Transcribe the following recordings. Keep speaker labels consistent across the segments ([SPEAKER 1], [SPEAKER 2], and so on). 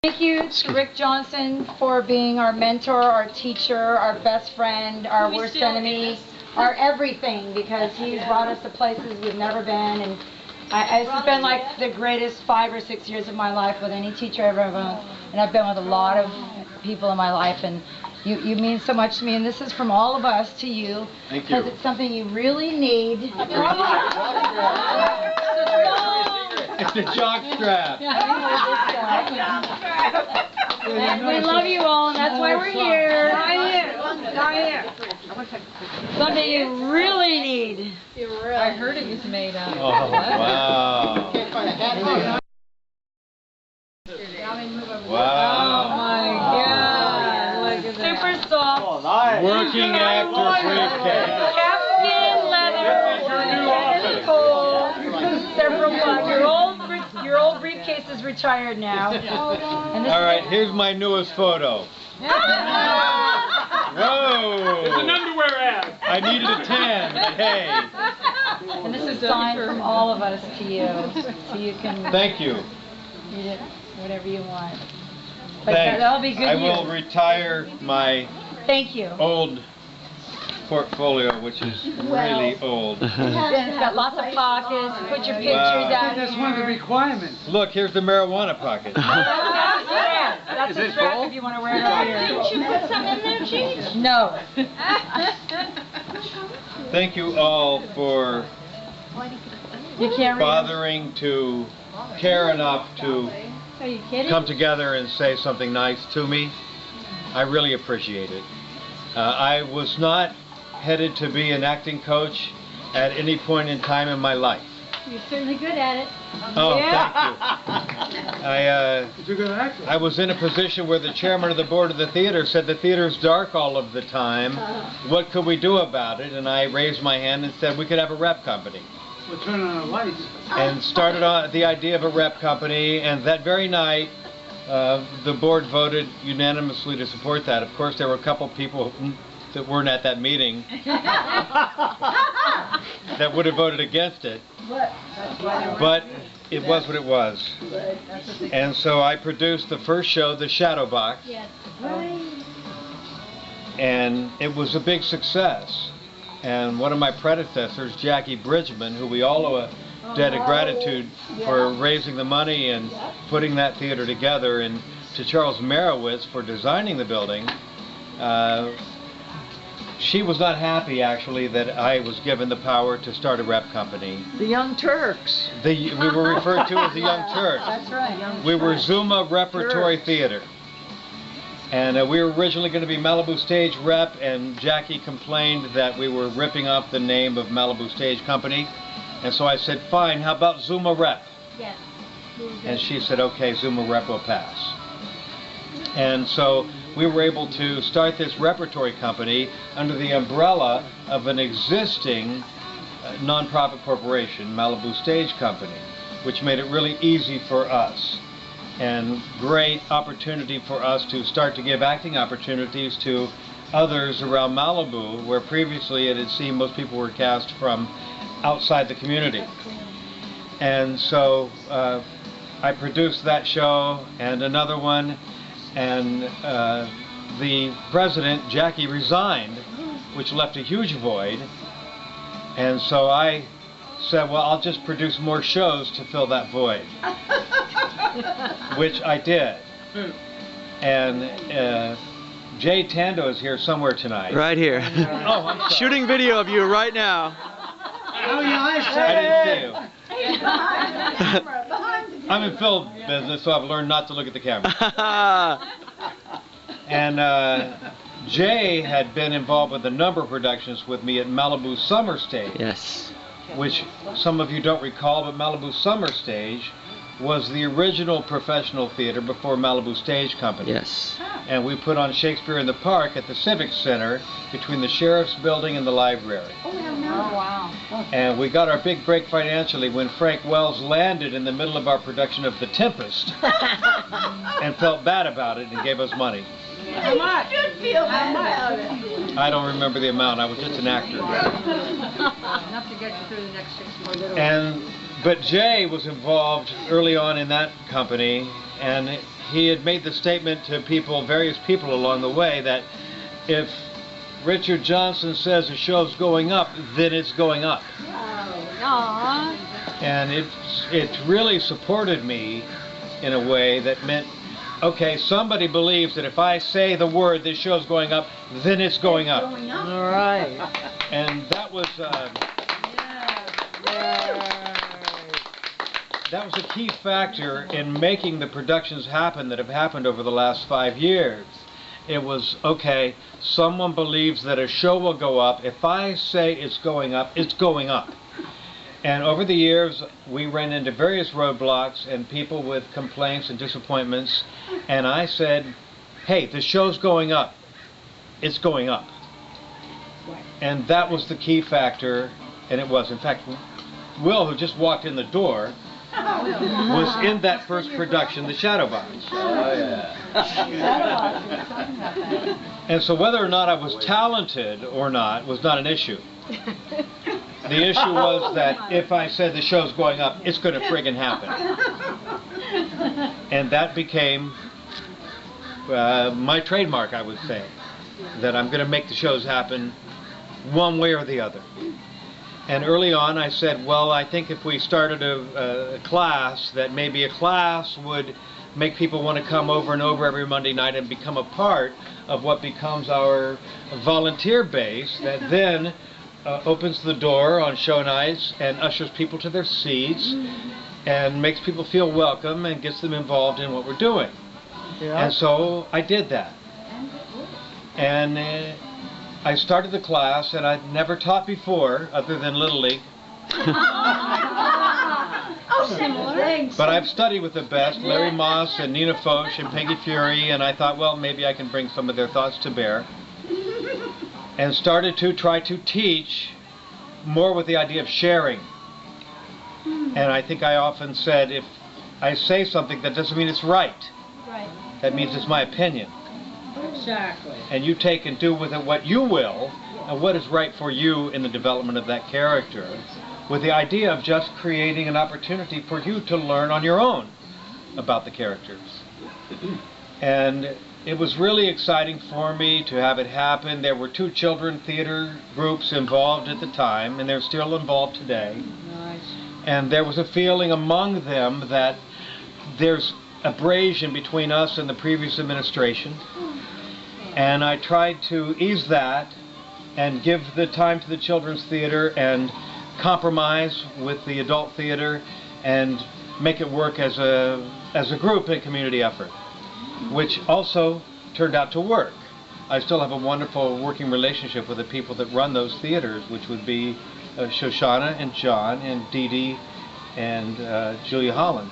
[SPEAKER 1] Thank you to Rick Johnson for being our mentor, our teacher, our best friend, our worst enemy, our everything, because he's brought us to places we've never been. And it's been like the greatest 5 or 6 years of my life with any teacher I've ever been. And I've been with a lot of people in my life, and you mean so much to me. And this is from all of us to you, because it's something you really need.
[SPEAKER 2] It's a jock strap.
[SPEAKER 1] We love you all, and that's why we're here. Something you really need.
[SPEAKER 3] I heard it was made out.
[SPEAKER 2] Oh, wow. Wow.
[SPEAKER 3] Oh my God. Look at that.
[SPEAKER 1] Super soft.
[SPEAKER 2] Working actor briefcase.
[SPEAKER 1] Calfskin leather. Several your old briefcase is retired now. And this
[SPEAKER 2] All right, here's my newest photo. Whoa!
[SPEAKER 4] It's an underwear ad.
[SPEAKER 2] I needed a 10, but hey.
[SPEAKER 1] And this is signed from all of us to you, so you can
[SPEAKER 2] Thank you.
[SPEAKER 1] read it whatever you want. But
[SPEAKER 2] Thanks.
[SPEAKER 1] that'll be good
[SPEAKER 2] I
[SPEAKER 1] news.
[SPEAKER 2] will retire my
[SPEAKER 1] Thank you.
[SPEAKER 2] old portfolio, which is really old.
[SPEAKER 1] And it's got lots of pockets. Put your pictures out.
[SPEAKER 4] That's one of the requirements.
[SPEAKER 2] Look, here's the marijuana pocket.
[SPEAKER 1] That's a strap if you want to wear it over here.
[SPEAKER 3] Didn't you put some in there, Chief?
[SPEAKER 1] No.
[SPEAKER 2] Thank you all for
[SPEAKER 1] You can't read them.
[SPEAKER 2] bothering to care enough to
[SPEAKER 1] Are you kidding?
[SPEAKER 2] come together and say something nice to me. I really appreciate it. I was not headed to be an acting coach at any point in time in my life.
[SPEAKER 1] You're certainly good at it.
[SPEAKER 2] Oh, thank you.
[SPEAKER 4] You're a good actor.
[SPEAKER 2] I was in a position where the chairman of the board of the theater said the theater's dark all of the time. What could we do about it? And I raised my hand and said we could have a rep company.
[SPEAKER 4] We'll turn on the lights.
[SPEAKER 2] And started on the idea of a rep company, and that very night the board voted unanimously to support that. Of course, there were a couple people that weren't at that meeting that would have voted against it, but it was what it was. And so I produced the first show, The Shadow Box, and it was a big success. And one of my predecessors, Jackie Bridgman, who we all owe a debt of gratitude for raising the money and putting that theater together, and to Charles Merowitz for designing the building. She was not happy, actually, that I was given the power to start a rep company.
[SPEAKER 3] The Young Turks.
[SPEAKER 2] We were referred to as the Young Turks.
[SPEAKER 1] That's right.
[SPEAKER 2] We were Zuma Repertory Theater. And we were originally going to be Malibu Stage Rep, and Jackie complained that we were ripping off the name of Malibu Stage Company. And so I said, fine, how about Zuma Rep?
[SPEAKER 1] Yes.
[SPEAKER 2] And she said, okay, Zuma Rep will pass. And so we were able to start this repertory company under the umbrella of an existing nonprofit corporation, Malibu Stage Company, which made it really easy for us. And great opportunity for us to start to give acting opportunities to others around Malibu, where previously it had seemed most people were cast from outside the community. And so I produced that show and another one, and the president, Jackie, resigned, which left a huge void. And so I said, well, I'll just produce more shows to fill that void, which I did. And Jay Tando is here somewhere tonight.
[SPEAKER 5] Right here.
[SPEAKER 2] Oh, I'm sorry.
[SPEAKER 5] Shooting video of you right now.
[SPEAKER 4] Oh, yeah,
[SPEAKER 2] I didn't see you. I'm in film business, so I've learned not to look at the camera. And Jay had been involved with a number of productions with me at Malibu Summer Stage.
[SPEAKER 5] Yes.
[SPEAKER 2] Which some of you don't recall, but Malibu Summer Stage was the original professional theater before Malibu Stage Company.
[SPEAKER 5] Yes.
[SPEAKER 2] And we put on Shakespeare in the Park at the Civic Center between the Sheriff's Building and the library.
[SPEAKER 1] Oh, wow.
[SPEAKER 2] And we got our big break financially when Frank Wells landed in the middle of our production of The Tempest and felt bad about it and gave us money.
[SPEAKER 3] How much? You should feel bad about it.
[SPEAKER 2] I don't remember the amount. I was just an actor.
[SPEAKER 3] Enough to get you through the next 6 months.
[SPEAKER 2] But Jay was involved early on in that company, and he had made the statement to people, various people along the way, that if Richard Johnson says the show's going up, then it's going up.
[SPEAKER 3] Aww.
[SPEAKER 2] And it really supported me in a way that meant, okay, somebody believes that if I say the word, this show's going up, then it's going up.
[SPEAKER 3] All right.
[SPEAKER 2] And that was that was a key factor in making the productions happen that have happened over the last 5 years. It was, okay, someone believes that a show will go up. If I say it's going up, it's going up. And over the years, we ran into various roadblocks and people with complaints and disappointments. And I said, hey, the show's going up. It's going up. And that was the key factor, and it was. In fact, Will, who just walked in the door, was in that first production, The Shadowbox.
[SPEAKER 5] Oh, yeah.
[SPEAKER 2] And so whether or not I was talented or not was not an issue. The issue was that if I said the show's going up, it's going to friggin' happen. And that became my trademark, I would say, that I'm going to make the shows happen one way or the other. And early on I said, well, I think if we started a class, that maybe a class would make people want to come over and over every Monday night and become a part of what becomes our volunteer base, that then opens the door on show nights and ushers people to their seats and makes people feel welcome and gets them involved in what we're doing.
[SPEAKER 3] Yeah.
[SPEAKER 2] And so I did that. And I started the class, and I'd never taught before other than Little League. But I've studied with the best, Larry Moss and Nina Foch and Peggy Fury, and I thought, well, maybe I can bring some of their thoughts to bear. And started to try to teach more with the idea of sharing. And I think I often said, if I say something, that doesn't mean it's right. That means it's my opinion.
[SPEAKER 3] Exactly.
[SPEAKER 2] And you take and do with it what you will, and what is right for you in the development of that character, with the idea of just creating an opportunity for you to learn on your own about the characters. And it was really exciting for me to have it happen. There were 2 children theater groups involved at the time, and they're still involved today.
[SPEAKER 3] Nice.
[SPEAKER 2] And there was a feeling among them that there's abrasion between us and the previous administration. And I tried to ease that and give the time to the children's theater and compromise with the adult theater and make it work as a group and community effort, which also turned out to work. I still have a wonderful working relationship with the people that run those theaters, which would be Shoshana and John and Dee Dee and Julia Holland.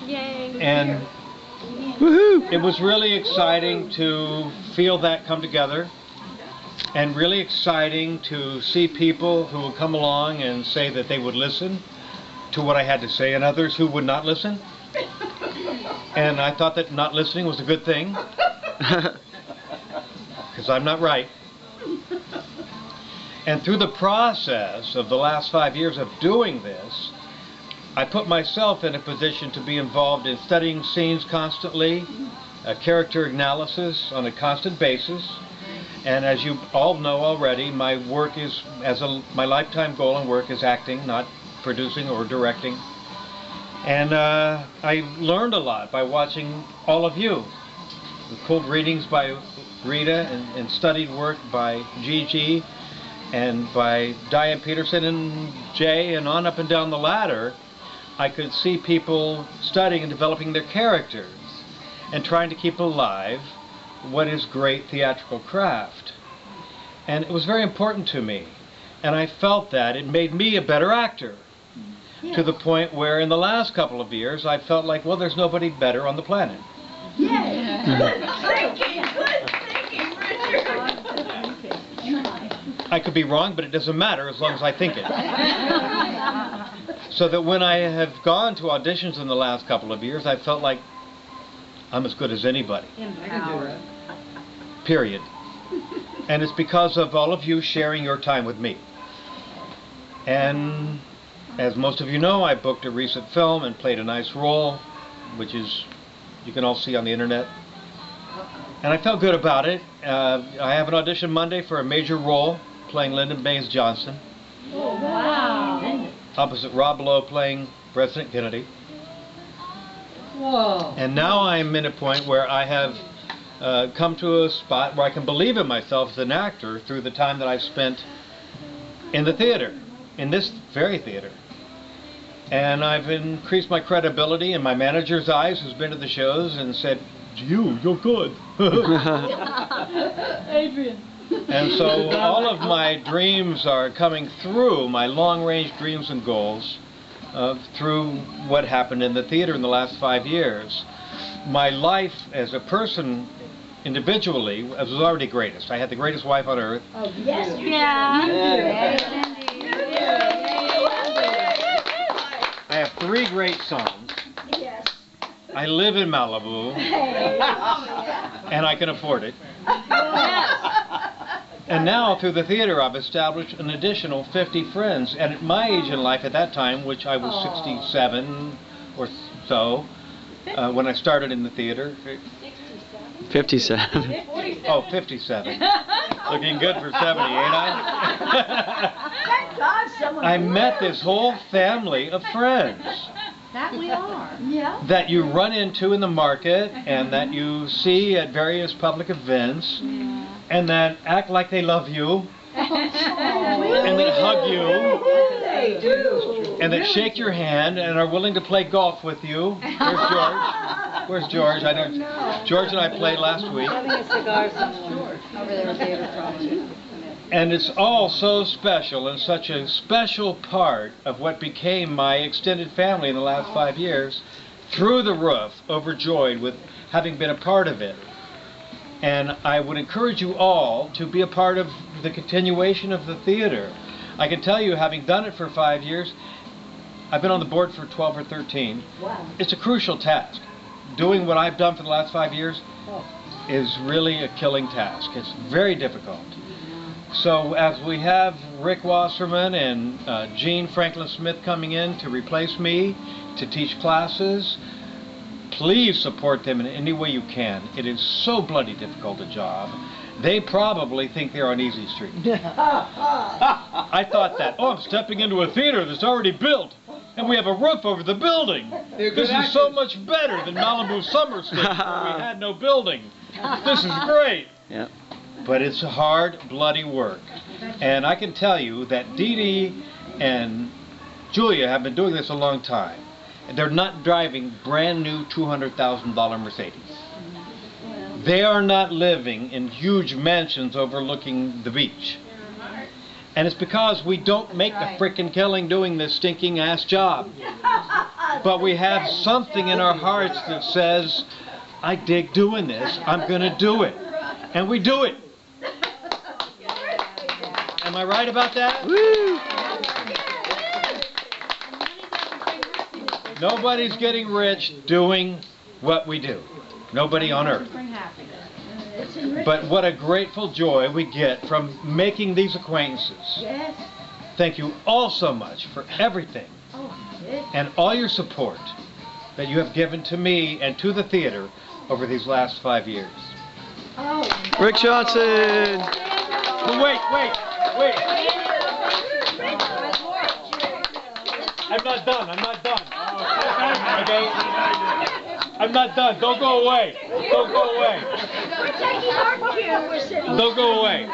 [SPEAKER 3] Yay.
[SPEAKER 2] And it was really exciting to feel that come together, and really exciting to see people who would come along and say that they would listen to what I had to say, and others who would not listen. And I thought that not listening was a good thing, because I'm not right. And through the process of the last 5 years of doing this, I put myself in a position to be involved in studying scenes constantly, character analysis on a constant basis, and as you all know already, my work is, my lifetime goal and work is acting, not producing or directing. And I learned a lot by watching all of you. Cold readings by Rita and studied work by Gigi and by Diane Peterson and Jay, and on up and down the ladder. I could see people studying and developing their characters and trying to keep alive what is great theatrical craft. And it was very important to me. And I felt that it made me a better actor. Yeah. To the point where in the last couple of years I felt like, well, there's nobody better on the planet.
[SPEAKER 6] Yeah. Good thinking, Richard.
[SPEAKER 2] I could be wrong, but it doesn't matter as long as I think it. So that when I have gone to auditions in the last couple of years, I felt like I'm as good as anybody.
[SPEAKER 3] Empowered.
[SPEAKER 2] Period. And it's because of all of you sharing your time with me. And as most of you know, I booked a recent film and played a nice role. which is, you can all see on the internet. And I felt good about it. I have an audition Monday for a major role, playing Lyndon Baines Johnson.
[SPEAKER 3] Oh, wow.
[SPEAKER 2] Opposite Rob Lowe playing President Kennedy.
[SPEAKER 3] Whoa.
[SPEAKER 2] And now I'm in a point where I have come to a spot where I can believe in myself as an actor through the time that I've spent in the theater, in this very theater. And I've increased my credibility in my manager's eyes, who's been to the shows and said, you're good.
[SPEAKER 3] Adrian.
[SPEAKER 2] And so all of my dreams are coming through, my long-range dreams and goals, through what happened in the theater in the last 5 years. My life as a person, individually, was already greatest. I had the greatest wife on earth.
[SPEAKER 3] Oh, yes, you
[SPEAKER 1] Yeah.
[SPEAKER 2] I have 3 great sons.
[SPEAKER 6] Yes.
[SPEAKER 2] I live in Malibu, and I can afford it. And now, through the theater, I've established an additional 50 friends. And at my age in life at that time, which I was 67 or so, when I started in the theater.
[SPEAKER 5] 57.
[SPEAKER 2] Oh, 57. Looking good for 70, ain't I?
[SPEAKER 6] Thank God someone.
[SPEAKER 2] I met this whole family of friends
[SPEAKER 3] That we are.
[SPEAKER 6] Yeah.
[SPEAKER 2] that you run into in the market and that you see at various public events and that act like they love you and that hug you
[SPEAKER 6] They do.
[SPEAKER 2] and that shake your hand and are willing to play golf with you. Where's George? Where's George? I don't. George and I played last week.
[SPEAKER 3] Having a cigar somewhere over there with David from.
[SPEAKER 2] And it's all so special and such a special part of what became my extended family in the last 5 years, through the roof, overjoyed with having been a part of it. And I would encourage you all to be a part of the continuation of the theater. I can tell you, having done it for 5 years, I've been on the board for 12 or 13.
[SPEAKER 6] Wow.
[SPEAKER 2] It's a crucial task. Doing what I've done for the last 5 years is really a killing task. It's very difficult. So as we have Rick Wasserman and Gene Franklin Smith coming in to replace me, to teach classes, please support them in any way you can. It is so bloody difficult a job. They probably think they're on Easy Street. I thought that. Oh, I'm stepping into a theater that's already built, and we have a roof over the building. This is so much better than Malibu Summer Station, where we had no building. This is great.
[SPEAKER 5] Yep.
[SPEAKER 2] But it's hard, bloody work. And I can tell you that Dee Dee and Julia have been doing this a long time. They're not driving brand new $200,000 Mercedes. They are not living in huge mansions overlooking the beach. And it's because we don't make a frickin' killing doing this stinking ass job. But we have something in our hearts that says, I dig doing this, I'm gonna do it. And we do it. Am I right about that?
[SPEAKER 5] Woo!
[SPEAKER 2] Nobody's getting rich doing what we do. Nobody on earth. But what a grateful joy we get from making these acquaintances.
[SPEAKER 6] Yes.
[SPEAKER 2] Thank you all so much for everything and all your support that you have given to me and to the theater over these last 5 years.
[SPEAKER 5] Rick Johnson!
[SPEAKER 2] But wait. I'm not done. Okay? I'm not done. Don't go away. Don't go away.
[SPEAKER 6] We're taking our cue. We're sitting.
[SPEAKER 2] Don't go away.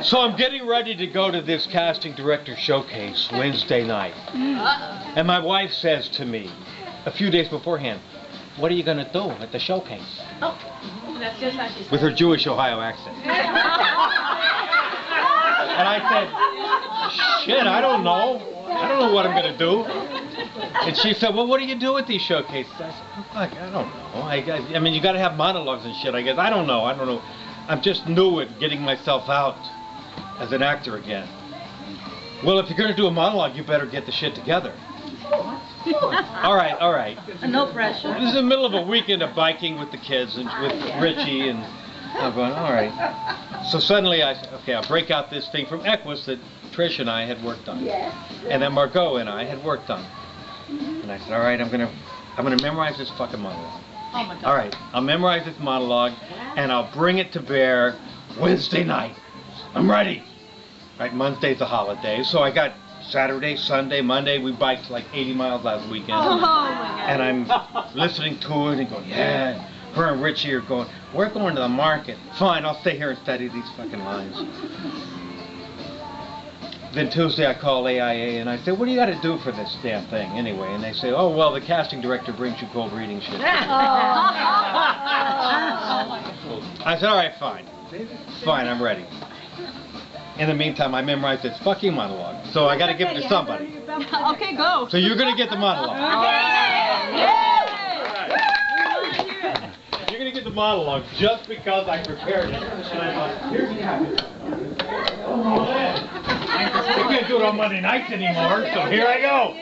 [SPEAKER 2] So I'm getting ready to go to this casting director showcase Wednesday night. And my wife says to me a few days beforehand, what are you going to do at the showcase?
[SPEAKER 3] That's just how she's.
[SPEAKER 2] With her Jewish Ohio accent. And I said, shit, I don't know. I don't know what I'm going to do. And she said, well, what do you do at these showcases? I said, I don't know. I mean, you got to have monologues and shit, I guess. I don't know. I'm just new at getting myself out as an actor again. Well, if you're going to do a monologue, you better get the shit together. All right.
[SPEAKER 3] No pressure.
[SPEAKER 2] This is the middle of a weekend of biking with the kids and with Richie, and I'm going, all right. So suddenly I said, okay, I'll break out this thing from Equus that Trish and I had worked on.
[SPEAKER 6] Yes.
[SPEAKER 2] And that Margot and I had worked on. And I said, all right, I'm gonna memorize this fucking monologue.
[SPEAKER 3] Oh my God.
[SPEAKER 2] All right, I'll memorize this monologue, and I'll bring it to bear Wednesday night. I'm ready. Right, Monday's a holiday, so I got Saturday, Sunday, Monday. We biked like 80 miles last weekend.
[SPEAKER 3] Oh my God.
[SPEAKER 2] And I'm listening to it and going, yeah. Her and Richie are going, we're going to the market. Fine, I'll stay here and study these fucking lines. Then Tuesday I call AIA and I say, what do you got to do for this damn thing anyway? And they say, oh, well, the casting director brings you cold reading shit. I said, all right, fine. Fine, I'm ready. In the meantime, I memorized this fucking monologue. So I got to give it to somebody.
[SPEAKER 3] Okay, go.
[SPEAKER 2] So you're going to get the monologue. You're going to get the monologue just because I prepared it. And I thought, here we have it. We can't do it on Monday nights anymore, so here I go.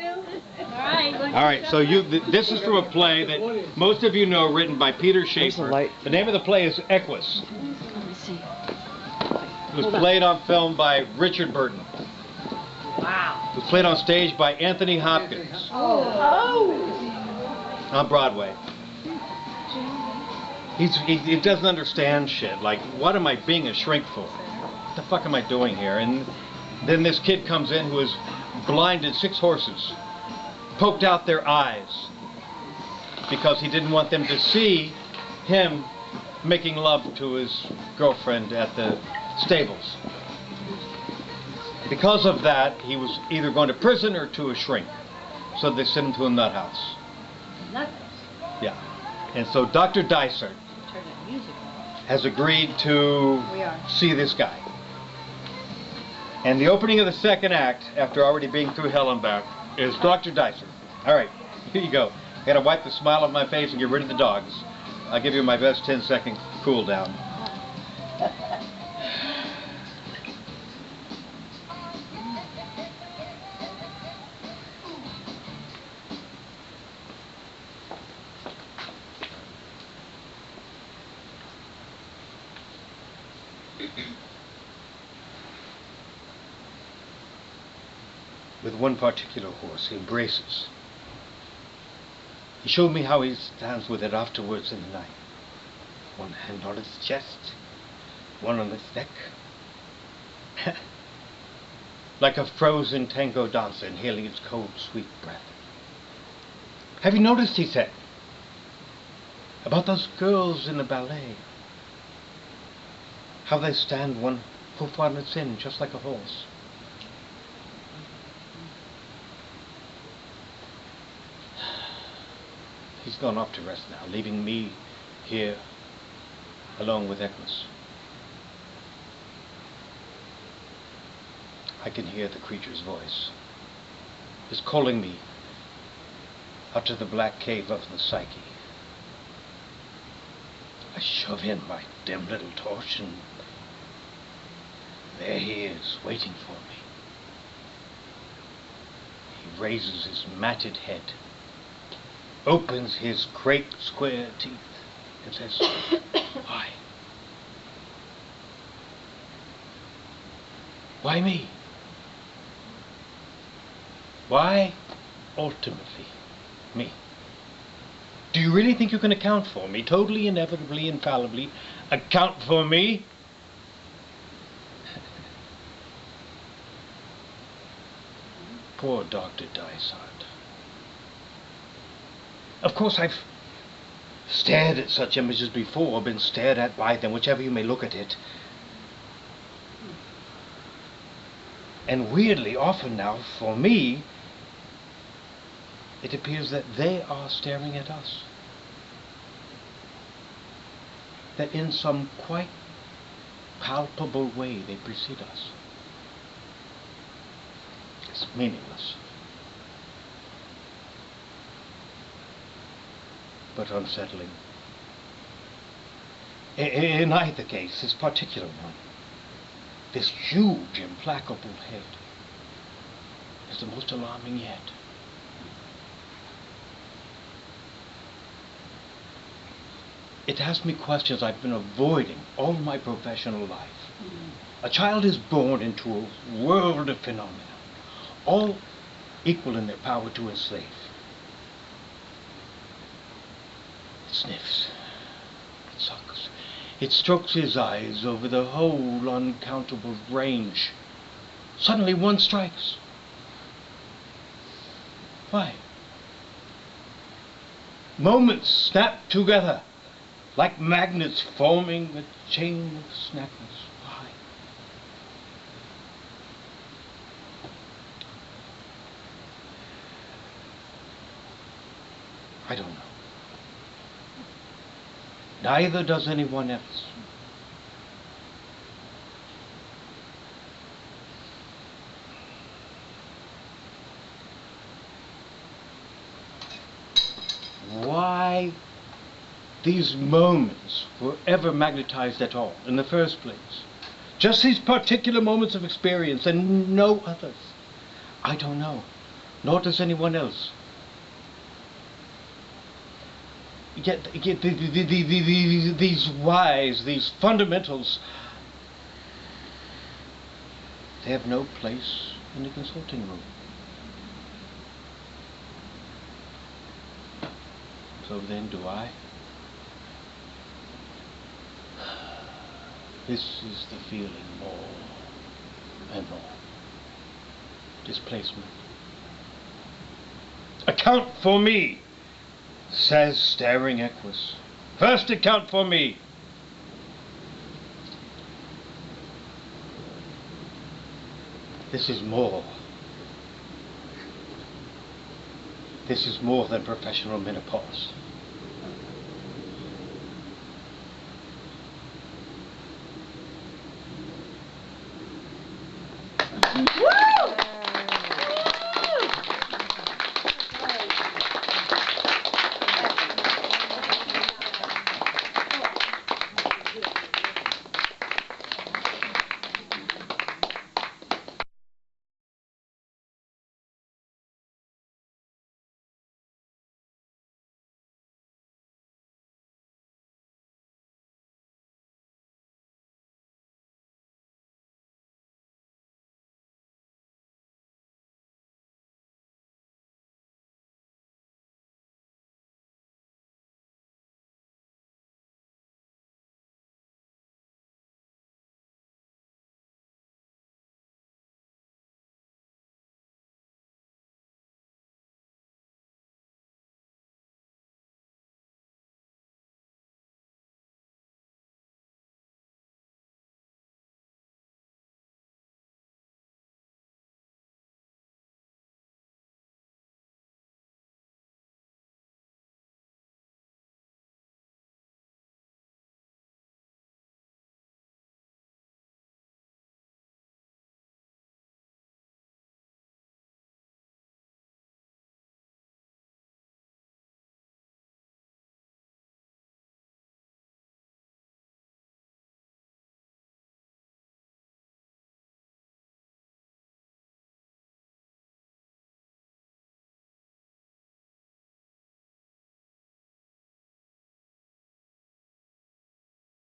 [SPEAKER 2] All right, so this is from a play that most of you know, written by Peter Schaefer. The name of the play is Equus. It was played on film by Richard Burton.
[SPEAKER 3] Wow.
[SPEAKER 2] It was played on stage by Anthony Hopkins. On Broadway. He doesn't understand shit. Like, what am I being a shrink for? What the fuck am I doing here? And then this kid comes in who has blinded 6 horses, poked out their eyes, because he didn't want them to see him making love to his girlfriend at the stables. Because of that, he was either going to prison or to a shrink. So they sent him to a nut house. Yeah. And so Dr. Dysart has agreed to see this guy. And the opening of the second act, after already being through hell and back, is Dr. Dysart. All right, here you go. I gotta wipe the smile off my face and get rid of the dogs. I'll give you my best 10-second cool down. With one particular horse he embraces. He showed me how he stands with it afterwards in the night. One hand on its chest, one on its neck. Like a frozen tango dancer inhaling its cold, sweet breath. Have you noticed, he said, about those girls in the ballet? How they stand one hoof on its end, just like a horse. He's gone off to rest now, leaving me here alone with Equus. I can hear the creature's voice. It's calling me out to the black cave of the psyche. I shove in my dim little torch, and there he is, waiting for me. He raises his matted head, opens his great square teeth, and says, why? Why me? Why, ultimately, me? Do you really think you can account for me, totally, inevitably, infallibly, account for me? Poor Dr. Dysart. Of course, I've stared at such images before, been stared at by them, whichever you may look at it. And weirdly, often now, for me, it appears that they are staring at us. That in some quite palpable way they precede us. It's meaningless, but unsettling. In either case, this particular one, this huge, implacable head, is the most alarming yet. It asks me questions I've been avoiding all my professional life. A child is born into a world of phenomena, all equal in their power to enslave. sniffs. It sucks. It strokes his eyes over the whole uncountable range. Suddenly one strikes. Why? Moments snap together like magnets forming a chain of snappers. Why? I don't know. Neither does anyone else. Why these moments were ever magnetized at all in the first place? Just these particular moments of experience and no others. I don't know, nor does anyone else. Yet these whys, these fundamentals, they have no place in the consulting room. So then do I? This is the feeling more and more. Displacement. Account for me, says staring Equus. First account for me. This is more. This is more than professional menopause.
[SPEAKER 6] Woo!